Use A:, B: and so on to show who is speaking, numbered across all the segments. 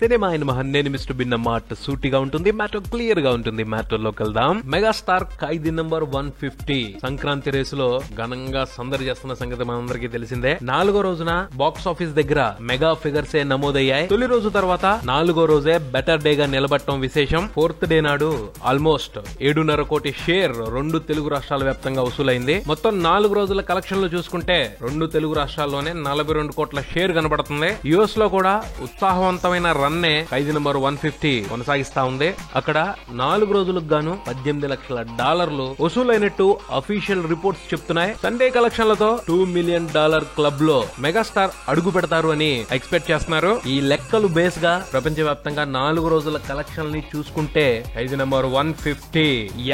A: Cinema అయిన మహన్ నేను mister బిన్న మాట సూటిగా ఉంటుంది, మ్యాటర్ క్లియర్ గా ఉంటుంది. మ్యాటర్ లోకి వెళ్దాం. మెగాస్టార్ ఖైదీ నంబర్ 150 సంక్రాంతి రేసులో ఘనంగా సందడి చేస్తున్న సంగతి మనందరికీ తెలిసిందే. 4వ రోజున బాక్స్ ఆఫీస్ దగ్గర మెగా ఫిగర్స్ నమోదయ్యాయి. తొలి రోజు తర్వాత 4వ రోజే బెటర్ డే గా నిలబడటం విశేషం. 4th డే నాడు ఆల్మోస్ట్ 7.5 కోటి షేర్ 2 తెలుగు రాష్ట్రాల వ్యాప్తంగా వసూలైంది. మొత్తం 4 రోజుల కలెక్షన్లు చూసుకుంటే 2 తెలుగు రాష్ట్రాల్లోనే 42 కోట్ల షేర్ కనబడుతుంది. యుఎస్ లో కూడా ఉత్సాహవంతమైన రన్నే ఖైదీ నంబర్ 150 కొనసాగిస్తా ఉంది. అక్కడ 4 రోజులకు గాను $18 లక్షల వసూలైనట్టు అఫీషియల్ రిపోర్ట్స్ చెప్తున్నాయి. సండే కలెక్షన్లతో $2 మిలియన్ క్లబ్ లో మెగాస్టార్ అడుగు పెడతారు అని ఎక్స్పెక్ట్ చేస్తున్నారు. ఈ లెక్కలు బేస్ గా ప్రపంచవ్యాప్తంగా 4 రోజుల కలెక్షన్ ని చూసుకుంటే ఖైదీ నంబర్ 150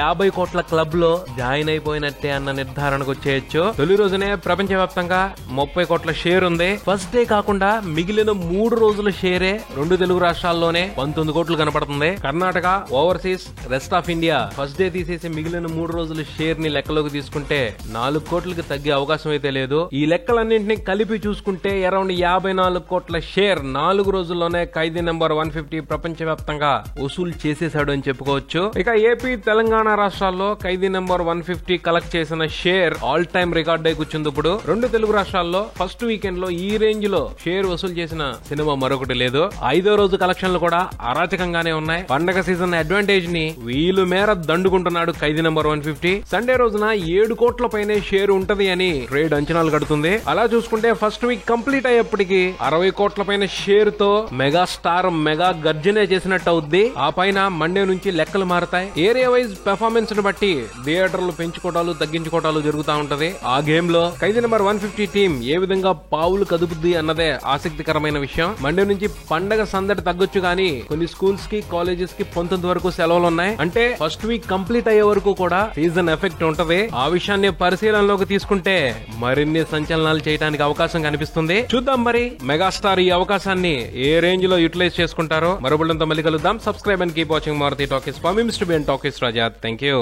A: 50 కోట్ల క్లబ్ లో జాయిన్ అయిపోయినట్టే అన్న నిర్ధారణకు వచ్చేయచ్చు. తొలి రోజునే ప్రపంచవ్యాప్తంగా 30 కోట్ల షేర్ ఉంది. ఫస్ట్ డే కాకుండా మిగిలిన 3 రోజుల షేరే 2 తెలుగు రాష్ట్రాల్లోనే 19 కోట్లు కనపడుతుంది. Karnataka, overseas, rest of India first day తీసేసి మిగిలిన 3 రోజుల షేర్ ని లెక్కలోకి తీసుకుంటే 4 కోట్లకి తగ్గే అవకాశం అయితే లేదు. ఈ లెక్కలన్నింటినీ కలిపి చూసుకుంటే అరౌండ్ 54 కోట్ల షేర్ 4 రోజుల్లోనే ఖైదీ నంబర్ 150 ప్రపంచవ్యాప్తంగా వసూలు చేసేశాడు అని చెప్పుకోవచ్చు. ఇక ఏపీ, తెలంగాణ రాష్ట్రాల్లో ఖైదీ నంబర్ 150 కలెక్ట్ చేసిన షేర్ ఆల్ టైమ్ రికార్డ్ అయి కూర్చుంది. ఇప్పుడు 2 తెలుగు రాష్ట్రాల్లో ఫస్ట్ వీకెండ్ లో ఈ రేంజ్ లో షేర్ వసూలు చేసిన సినిమా మరొకటి లేదు. 5వ రోజు కలెక్షన్లు కూడా అరాచకంగానే ఉన్నాయి. పండగ సీజన్ అడ్వాంటేజ్ ని వీలు మేర దండుకుంటున్నాడు ఖైదీ నంబర్ 150. సండే రోజున 7 కోట్ల పైనే షేర్ ఉంటది అని ట్రేడ్ అంచనాలు కడుతుంది. అలా చూసుకుంటే ఫస్ట్ వీక్ కంప్లీట్ అయ్యేప్పటికి 60 కోట్ల పైన షేర్ తో మెగాస్టార్ మెగా గర్జనే చేసినట్టు అవుద్ది. ఆ పైన మండే నుంచి లెక్కలు మారతాయి. ఏరియా వైజ్ పెర్ఫార్మెన్స్ ను బట్టి థియేటర్లు పెంచుకోవటాలు తగ్గించుకోవటాలు జరుగుతూ ఉంటది. ఆ గేమ్ లో ఖైదీ నంబర్ 150 టీం ఏ విధంగా పావులు కదుపుద్ది అన్నదే ఆసక్తికరమైన విషయం. మండే నుంచి పండగ సందడి తగ్గొచ్చు గానీ కొన్ని స్కూల్స్ కి, కాలేజెస్ కి 19 వరకు సెలవులు ఉన్నాయి. అంటే ఫస్ట్ వీక్ కంప్లీట్ అయ్యే వరకు కూడా సీజన్ ఎఫెక్ట్ ఉంటది. ఆ విషయాన్ని పరిశీలనలోకి తీసుకుంటే మరిన్ని సంచలనాలు చేయడానికి అవకాశం కనిపిస్తుంది. చూద్దాం మరి మెగాస్టార్ ఈ అవకాశాన్ని ఏ రేంజ్ లో యూటిలైజ్ చేసుకుంటారో. మరొకళ్ళంతా మళ్ళీ కలుద్దాం. Subscribe and keep watching Maruti talkies. For me mister BN talkies Raja. Thank you.